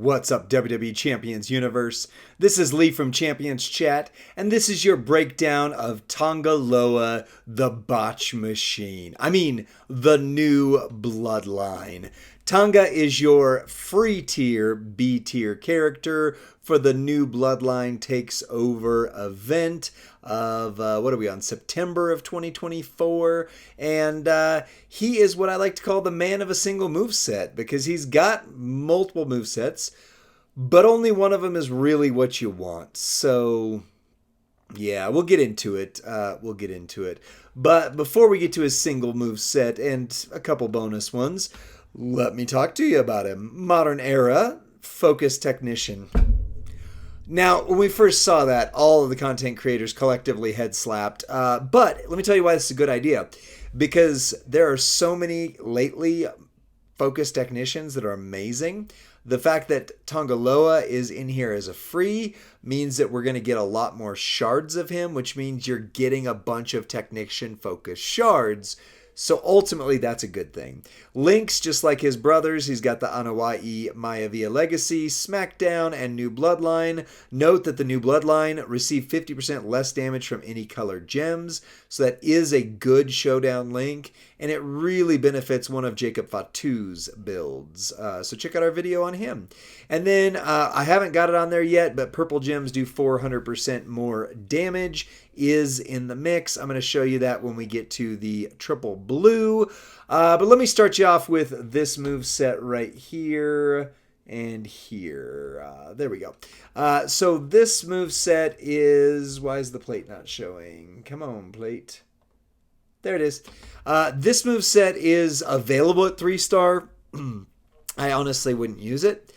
What's up, WWE Champions Universe? This is Lee from Champions Chat, and this is your breakdown of Tonga Loa, the Botch Machine. I mean, the new Bloodline. Tonga is your free tier, B tier character for the new Bloodline Takes Over event of, what are we on, September of 2024, and he is what I like to call the man of a single moveset, because he's got multiple movesets, but only one of them is really what you want. So yeah, we'll get into it. But before we get to his single moveset and a couple bonus ones, let me talk to you about him. Modern era focus technician. Now, when we first saw that, all of the content creators collectively head slapped. But let me tell you why this is a good idea. Because there are so many lately focus technicians that are amazing. The fact that Tonga Loa is in here as a free means that we're going to get a lot more shards of him, which means you're getting a bunch of technician focused shards. So ultimately, that's a good thing. Links, just like his brothers, he's got the Anawai Maivia Legacy, SmackDown, and New Bloodline. Note that the New Bloodline received 50% less damage from any colored gems, so that is a good showdown link, and it really benefits one of Jacob Fatu's builds. So check out our video on him. And then, I haven't got it on there yet, but purple gems do 400% more damage, is in the mix. I'm going to show you that when we get to the triple blue. But let me start you off with this move set right here and here. There we go. So this move set is... Why is the plate not showing? Come on, plate. There it is. This move set is available at 3-star. I honestly wouldn't use it,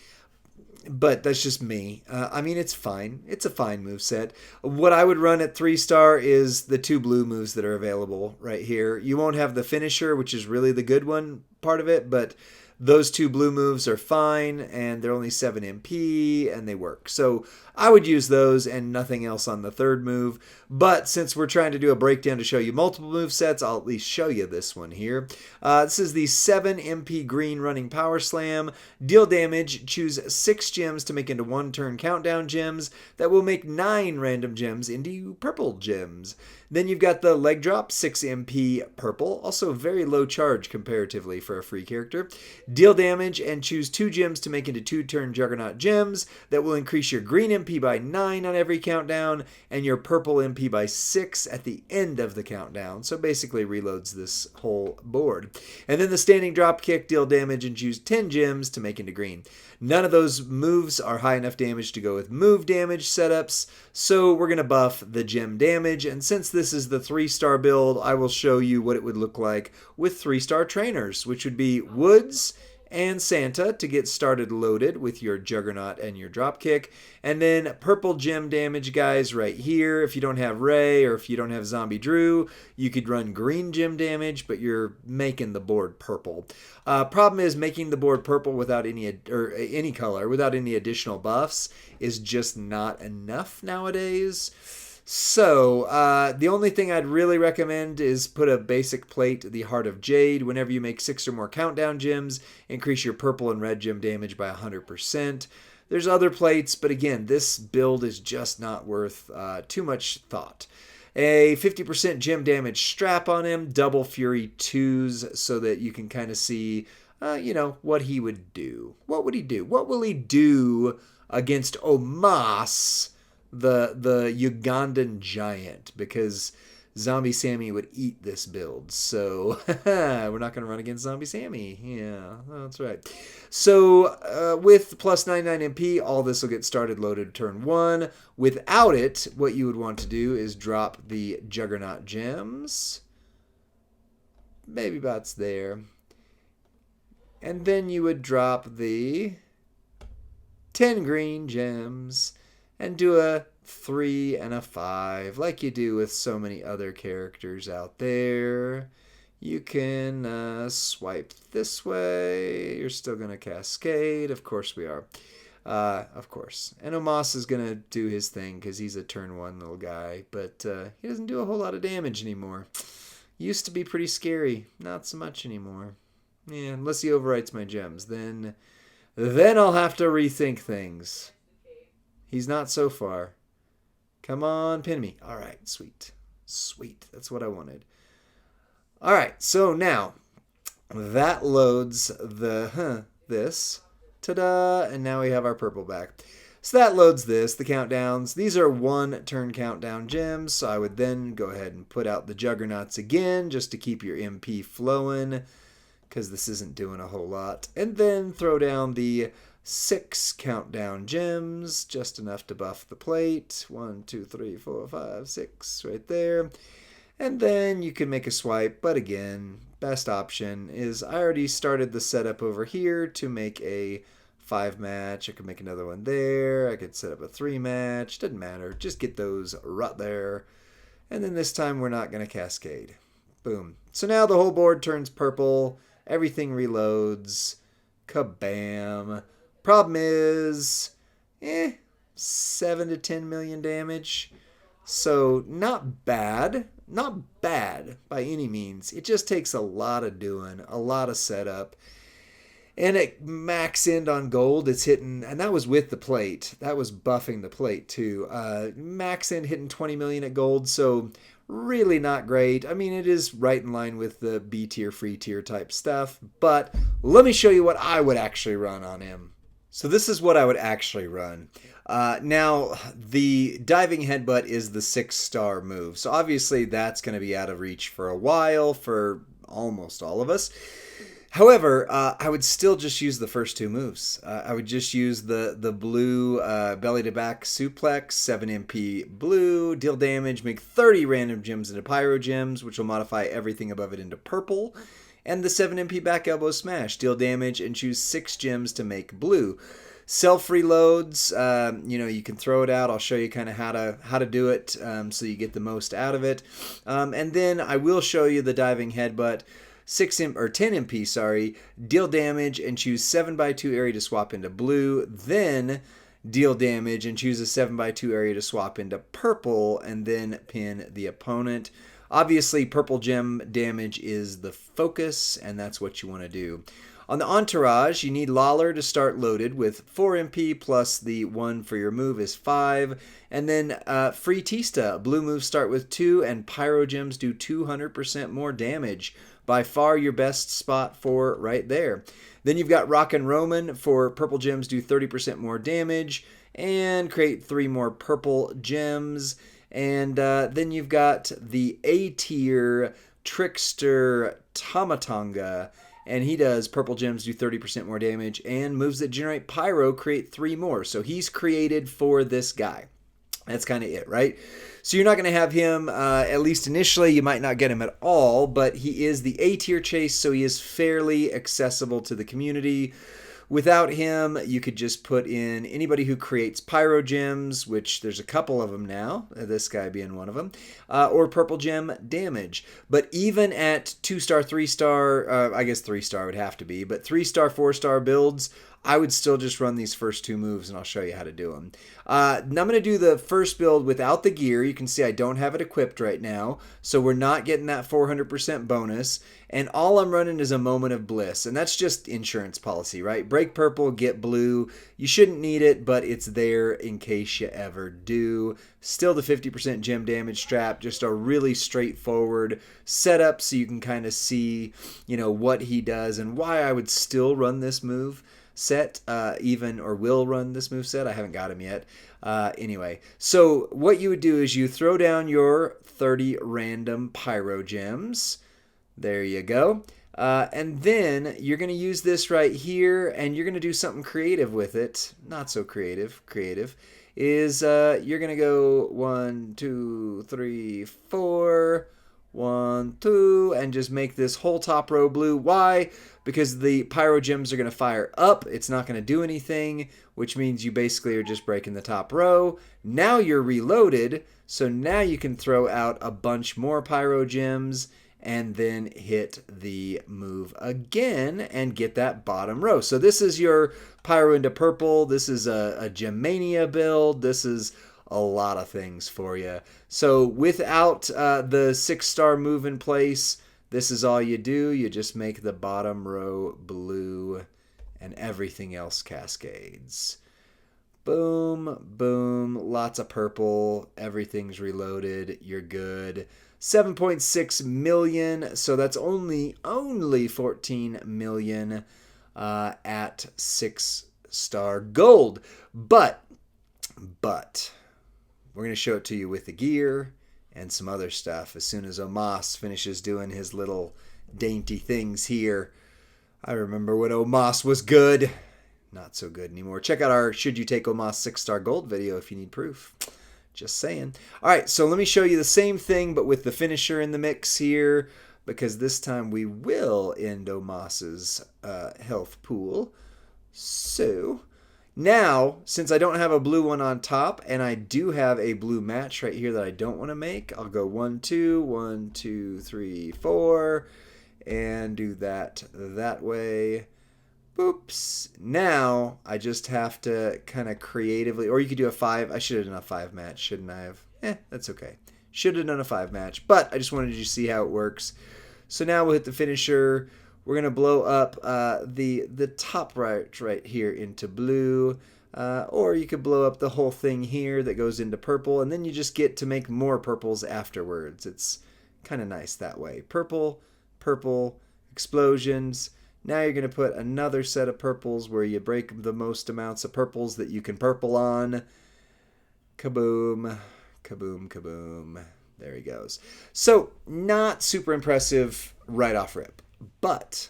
but that's just me. I mean, it's fine. It's a fine moveset. What I would run at 3-star is the 2 blue moves that are available right here. You won't have the finisher, which is really the good one part of it, but those 2 blue moves are fine, and they're only 7 MP, and they work. So I would use those and nothing else on the 3rd move. But since we're trying to do a breakdown to show you multiple move sets, I'll at least show you this one here. This is the 7 MP green running power slam. Deal damage, choose 6 gems to make into 1 turn countdown gems that will make 9 random gems into purple gems. Then you've got the leg drop, 6 MP purple, also very low charge comparatively for a free character. Deal damage and choose 2 gems to make into 2-turn Juggernaut gems that will increase your green MP by 9 on every countdown and your purple MP by 6 at the end of the countdown. So basically reloads this whole board. And then the standing drop kick, deal damage and choose 10 gems to make into green. None of those moves are high enough damage to go with move damage setups, so we're going to buff the gem damage. And since this is the 3-star build, I will show you what it would look like with 3-star trainers, which would be Woods and Santa to get started loaded with your Juggernaut and your Dropkick. And then purple gem damage guys right here. If you don't have Ray or if you don't have Zombie Drew, you could run green gem damage, but you're making the board purple. Problem is making the board purple without any color, without any additional buffs is just not enough nowadays. So, the only thing I'd really recommend is put a basic plate, the Heart of Jade. Whenever you make 6 or more countdown gems, increase your purple and red gem damage by 100%. There's other plates, but again, this build is just not worth too much thought. A 50% gem damage strap on him, double Fury 2s, so that you can kind of see, what he would do. What would he do? What will he do against Omos, the Ugandan giant? Because Zombie Sammy would eat this build. So we're not going to run against Zombie Sammy. Yeah, that's right. So with plus 99 MP, all this will get started loaded turn 1. Without it, what you would want to do is drop the Juggernaut gems. Maybe Bot's there. And then you would drop the 10 green gems and do a 3 and a 5 like you do with so many other characters out there. You can swipe this way. You're still going to cascade. Of course we are. Of course. And Omos is going to do his thing because he's a turn 1 little guy. But he doesn't do a whole lot of damage anymore. Used to be pretty scary. Not so much anymore. Yeah, unless he overwrites my gems. Then then I'll have to rethink things. He's not so far. Come on, pin me. All right, sweet. Sweet. That's what I wanted. All right, so now that loads this. Ta-da! And now we have our purple back. So that loads this, the countdowns. These are 1-turn countdown gems, so I would then go ahead and put out the juggernauts again just to keep your MP flowing, because this isn't doing a whole lot. And then throw down the 6 countdown gems, just enough to buff the plate. 1, 2, 3, 4, 5, 6, right there. And then you can make a swipe, but again, best option is I already started the setup over here to make a 5 match. I could make another one there. I could set up a 3 match. Doesn't matter. Just get those right there. And then this time we're not going to cascade. Boom. So now the whole board turns purple. Everything reloads. Kabam. Problem is, 7 to 10 million damage. So not bad. Not bad by any means. It just takes a lot of doing, a lot of setup. And at max end on gold, it's hitting, and that was with the plate. That was buffing the plate too. Max end hitting 20 million at gold, so really not great. I mean, it is right in line with the B tier, free tier type stuff. But let me show you what I would actually run on him. So this is what I would actually run. Now, the diving headbutt is the 6-star move. So obviously that's going to be out of reach for a while for almost all of us. However, I would still just use the first 2 moves. I would just use the blue belly to back suplex, 7 MP blue, deal damage, make 30 random gems into pyro gems, which will modify everything above it into purple. And the 7 MP back elbow smash, deal damage and choose 6 gems to make blue. Self reloads, you can throw it out. I'll show you kind of how to do it so you get the most out of it. And then I will show you the diving headbutt. 10 MP, deal damage and choose 7x2 area to swap into blue, then deal damage and choose a 7x2 area to swap into purple, and then pin the opponent. Obviously, purple gem damage is the focus, and that's what you want to do. On the entourage, you need Lawler to start loaded with 4 MP plus the 1 for your move is 5. And then free Tista. Blue moves start with 2 and pyro gems do 200% more damage. By far your best spot for right there. Then you've got Rockin' Roman for purple gems do 30% more damage and create 3 more purple gems. And then you've got the A tier Trickster Tomatonga. And he does purple gems do 30% more damage and moves that generate pyro create 3 more. So he's created for this guy. That's kind of it, right? So you're not going to have him, at least initially, you might not get him at all, but he is the A tier chase, so he is fairly accessible to the community. Without him, you could just put in anybody who creates pyro gems, which there's a couple of them now, this guy being one of them, or purple gem damage. But even at 2-star, 3-star, I guess 3-star would have to be, but 3-star, 4-star builds, I would still just run these first 2 moves, and I'll show you how to do them. Now I'm going to do the first build without the gear. You can see I don't have it equipped right now, so we're not getting that 400% bonus. And all I'm running is a Moment of Bliss, and that's just insurance policy, right? Break purple, get blue. You shouldn't need it, but it's there in case you ever do. Still the 50% gem damage strap, just a really straightforward setup so you can kind of see, what he does and why I would still run this move set, will run this move set. I haven't got him yet. Anyway, so what you would do is you throw down your 30 random pyro gems. There you go. And then you're going to use this right here, and you're going to do something creative with it. Not so creative. Creative is you're going to go 1, 2, 3, 4, 1, 2, and just make this whole top row blue. Why? Because the pyro gems are going to fire up. It's not going to do anything, which means you basically are just breaking the top row. Now you're reloaded, so now you can throw out a bunch more pyro gems and then hit the move again and get that bottom row. So this is your pyro into purple. This is a Gemmania build. This is a lot of things for you. So without the 6-star move in place, this is all you do. You just make the bottom row blue, and everything else cascades. Boom, boom, lots of purple, everything's reloaded, you're good. 7.6 million, so that's only 14 million at 6-star gold. But we're going to show it to you with the gear and some other stuff as soon as Omos finishes doing his little dainty things here. I remember when Omos was good. Not so good anymore. Check out our Should You Take Omos 6-star gold video if you need proof. Just saying. All right, so let me show you the same thing, but with the finisher in the mix here, because this time we will end Omos's health pool. So now, since I don't have a blue one on top, and I do have a blue match right here that I don't want to make, I'll go 1, 2, 1, 2, 3, 4, and do that way. Oops. Now, I just have to kind of creatively, or you could do a 5. I should have done a 5 match, shouldn't I have? That's okay. Should have done a 5 match, but I just wanted you to see how it works. So now we'll hit the finisher. We're going to blow up the top right here into blue, or you could blow up the whole thing here that goes into purple, and then you just get to make more purples afterwards. It's kind of nice that way. Purple, purple, explosions. Now you're going to put another set of purples where you break the most amounts of purples that you can purple on. Kaboom, kaboom, kaboom. There he goes. So, not super impressive right off rip. But,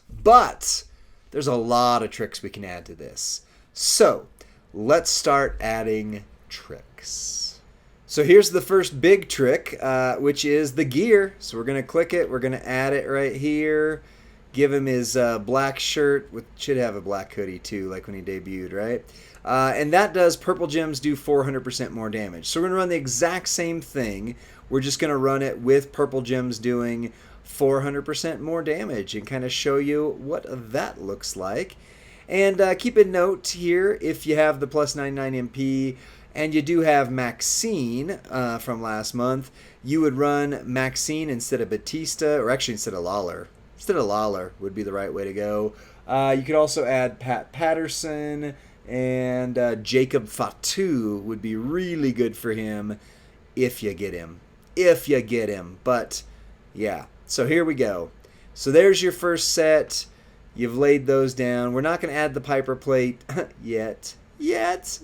there's a lot of tricks we can add to this. So, let's start adding tricks. So here's the first big trick, which is the gear. So we're going to click it. We're going to add it right here. Give him his black shirt, which should have a black hoodie too, like when he debuted, right? And that does, purple gems do 400% more damage. So we're going to run the exact same thing. We're just going to run it with purple gems doing 400% more damage and kind of show you what that looks like. And keep a note here, if you have the plus 99 MP and you do have Maxine from last month, you would run Maxine instead of Batista, or actually instead of Lawler. Instead of Lawler would be the right way to go. You could also add Pat Patterson, and Jacob Fatu would be really good for him if you get him. But yeah, so here we go. So there's your first set. You've laid those down. We're not going to add the Piper plate yet,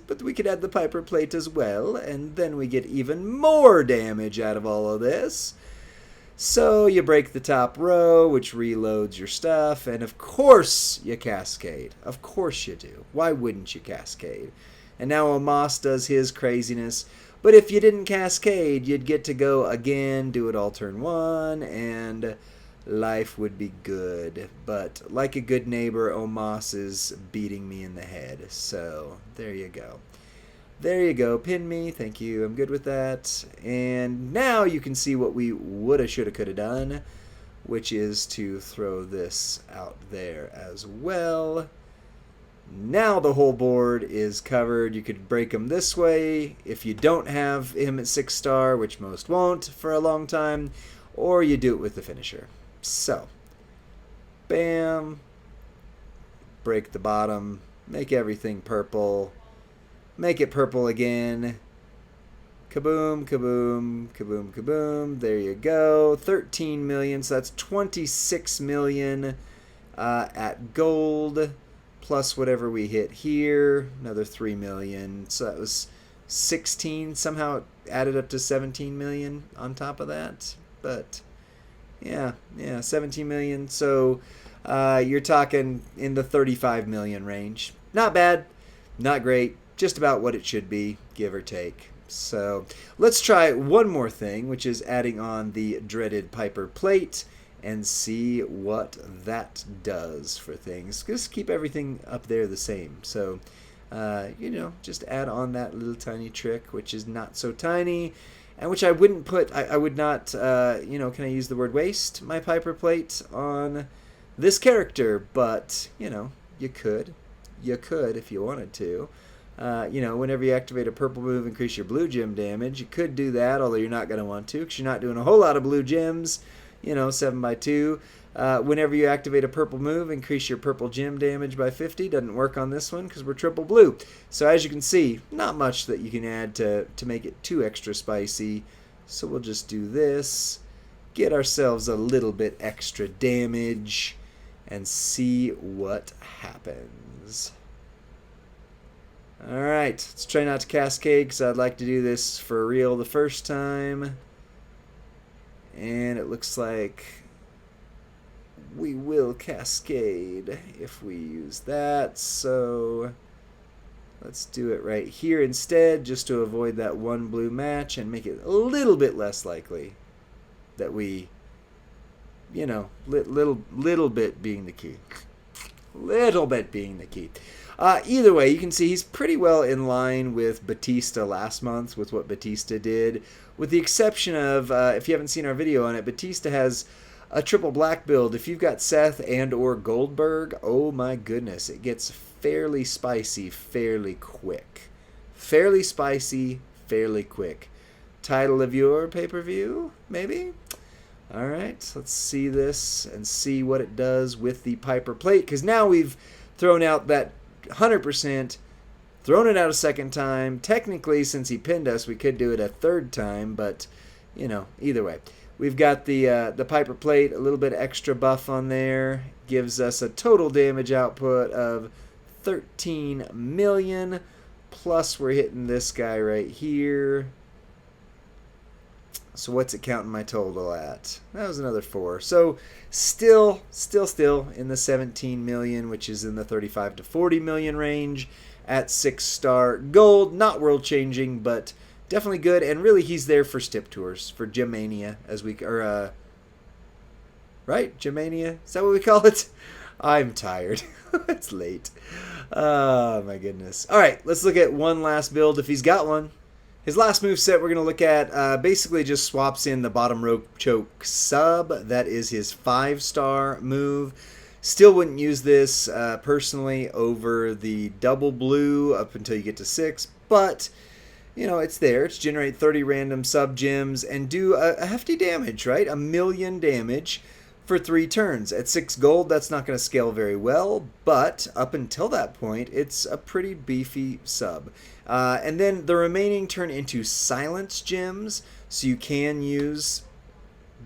but we could add the Piper plate as well, and then we get even more damage out of all of this. So you break the top row, which reloads your stuff, and of course you cascade. Of course you do. Why wouldn't you cascade? And now Omos does his craziness. But if you didn't cascade, you'd get to go again, do it all turn 1, and life would be good. But like a good neighbor, Omos is beating me in the head. So there you go. There you go. Pin me. Thank you. I'm good with that. And now you can see what we woulda, shoulda, coulda done, which is to throw this out there as well. Now the whole board is covered. You could break them this way if you don't have him at 6-star, which most won't for a long time, or you do it with the finisher. So, bam. Break the bottom. Make everything purple. Make it purple again. Kaboom, kaboom, kaboom, kaboom. There you go. 13 million. So that's 26 million at gold. Plus whatever we hit here. Another 3 million. So that was 16. Somehow it added up to 17 million on top of that. But yeah, 17 million. So you're talking in the 35 million range. Not bad. Not great. Just about what it should be, give or take. So let's try one more thing, which is adding on the dreaded Piper plate and see what that does for things. Just keep everything up there the same. So, just add on that little tiny trick, which is not so tiny, and which I wouldn't put, I would not, can I use the word waste my Piper plate on this character, but, you could if you wanted to. Whenever you activate a purple move, increase your blue gem damage. You could do that, although you're not going to want to because you're not doing a whole lot of blue gems, 7x2. Whenever you activate a purple move, increase your purple gem damage by 50. Doesn't work on this one because we're triple blue. So as you can see, not much that you can add to make it too extra spicy. So we'll just do this, get ourselves a little bit extra damage, and see what happens. Alright, let's try not to cascade because I'd like to do this for real the first time. And it looks like we will cascade if we use that. So let's do it right here instead, just to avoid that one blue match and make it a little bit less likely that we, you know, little bit being the key. Little bit being the key. Either way, you can see he's pretty well in line with Batista last month, with what Batista did. With the exception of, if you haven't seen our video on it, Batista has a triple black build. If you've got Seth and or Goldberg, oh my goodness, it gets fairly spicy fairly quick. Fairly spicy fairly quick. Title of your pay-per-view, maybe? Alright, let's see this and see what it does with the Piper plate, because now we've thrown out that 100%, thrown it out a second time. Technically, since he pinned us, we could do it a third time, but, you know, either way. We've got the Piper plate, a little bit extra buff on there, gives us a total damage output of 13 million, plus we're hitting this guy right here. So what's it counting my total at? That was another 4. So still in the 17 million, which is in the 35 to 40 million range at 6-star gold. Not world changing, but definitely good. And really, he's there for Stip Tours, for Gemmania, as we, or, right? Gemmania? Is that what we call it? I'm tired. It's late. Oh, my goodness. All right, let's look at one last build if he's got one. His last moveset we're going to look at basically just swaps in the bottom rope choke sub. That is his 5-star move. Still wouldn't use this personally over the double blue up until you get to 6. But, you know, it's there. It's generate 30 random sub gems and do a hefty damage, right? 1 million damage for 3 turns. At 6 gold, that's not going to scale very well. But up until that point, it's a pretty beefy sub. And then the remaining turn into silence gems, so you can use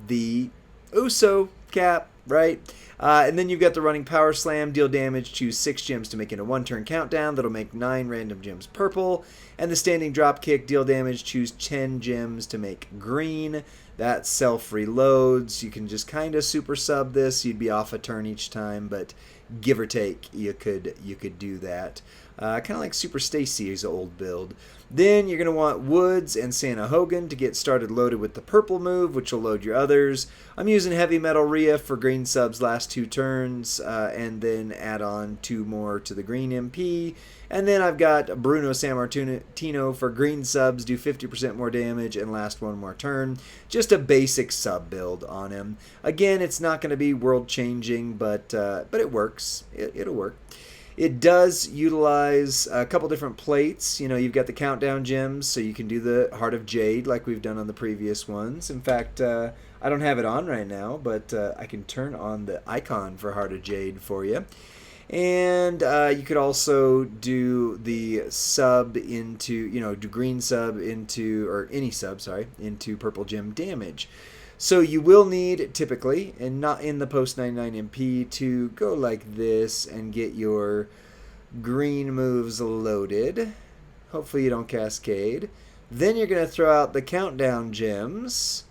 the Uso cap, right? And then you've got the running power slam, deal damage, choose 6 gems to make it a 1-turn countdown. That'll make 9 random gems purple. And the standing drop kick, deal damage, choose 10 gems to make green. That self-reloads. You can just kind of super sub this. You'd be off a turn each time, but give or take, you could do that. Kind of like Super Stacy's old build. Then you're going to want Woods and Santa Hogan to get started loaded with the purple move, which will load your others. I'm using Heavy Metal Rhea for green subs last 2 turns, and then add on 2 more to the green MP. And then I've got Bruno Sammartino for green subs, do 50% more damage and last 1 more turn. Just a basic sub build on him. Again, it's not going to be world changing, but it works. It'll work. It does utilize a couple different plates. You know, you've got the countdown gems, so you can do the Heart of Jade like we've done on the previous ones. In fact, I don't have it on right now, but I can turn on the icon for Heart of Jade for you. And you could also do the sub into, you know, do green sub into, or any sub, sorry, into purple gem damage. So you will need, typically, and not in the post 99 MP, to go like this and get your green moves loaded. Hopefully you don't cascade. Then you're going to throw out the countdown gems.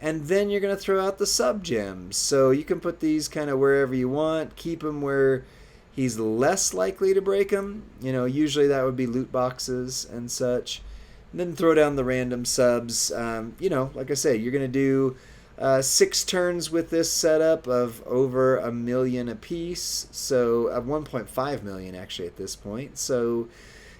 And then you're going to throw out the sub gems. So you can put these kind of wherever you want. Keep them where he's less likely to break them. You know, usually that would be loot boxes and such. And then throw down the random subs. You know, like I say, you're going to do 6 turns with this setup of over 1 million apiece. So, 1.5 million actually at this point. So,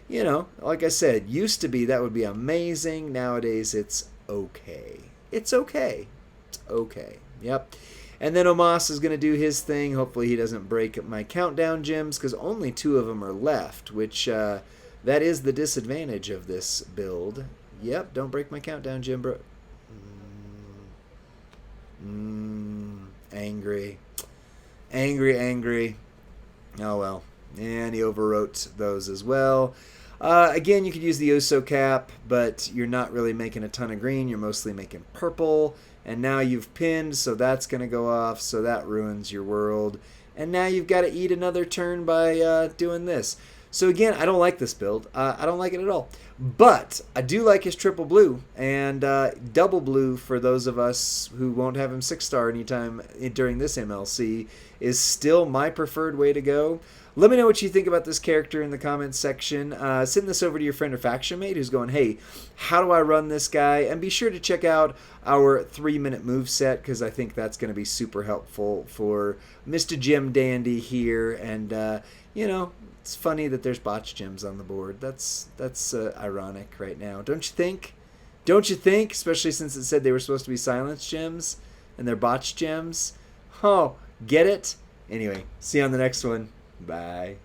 you know, like I said, used to be that would be amazing. Nowadays, it's okay. It's okay. It's okay. Yep. And then Omos is going to do his thing. Hopefully he doesn't break my countdown gems, because only 2 of them are left, which that is the disadvantage of this build. Yep, don't break my countdown gem, bro. And Angry. Angry. Oh, well. And he overwrote those as well. Again, you could use the Uso cap, but you're not really making a ton of green. You're mostly making purple. And now you've pinned, so that's going to go off. So that ruins your world. And now you've got to eat another turn by doing this. So again, I don't like this build. I don't like it at all. But I do like his triple blue and double blue for those of us who won't have him 6-star anytime during this MLC is still my preferred way to go. Let me know what you think about this character in the comments section. Send this over to your friend or faction mate who's going, hey, how do I run this guy? And be sure to check out our 3-minute move set because I think that's going to be super helpful for Mr. Jim Dandy here. And, it's funny that there's botch gems on the board. That's ironic right now. Don't you think? Especially since it said they were supposed to be silence gems and they're botch gems. Oh, get it? Anyway, see you on the next one. Bye.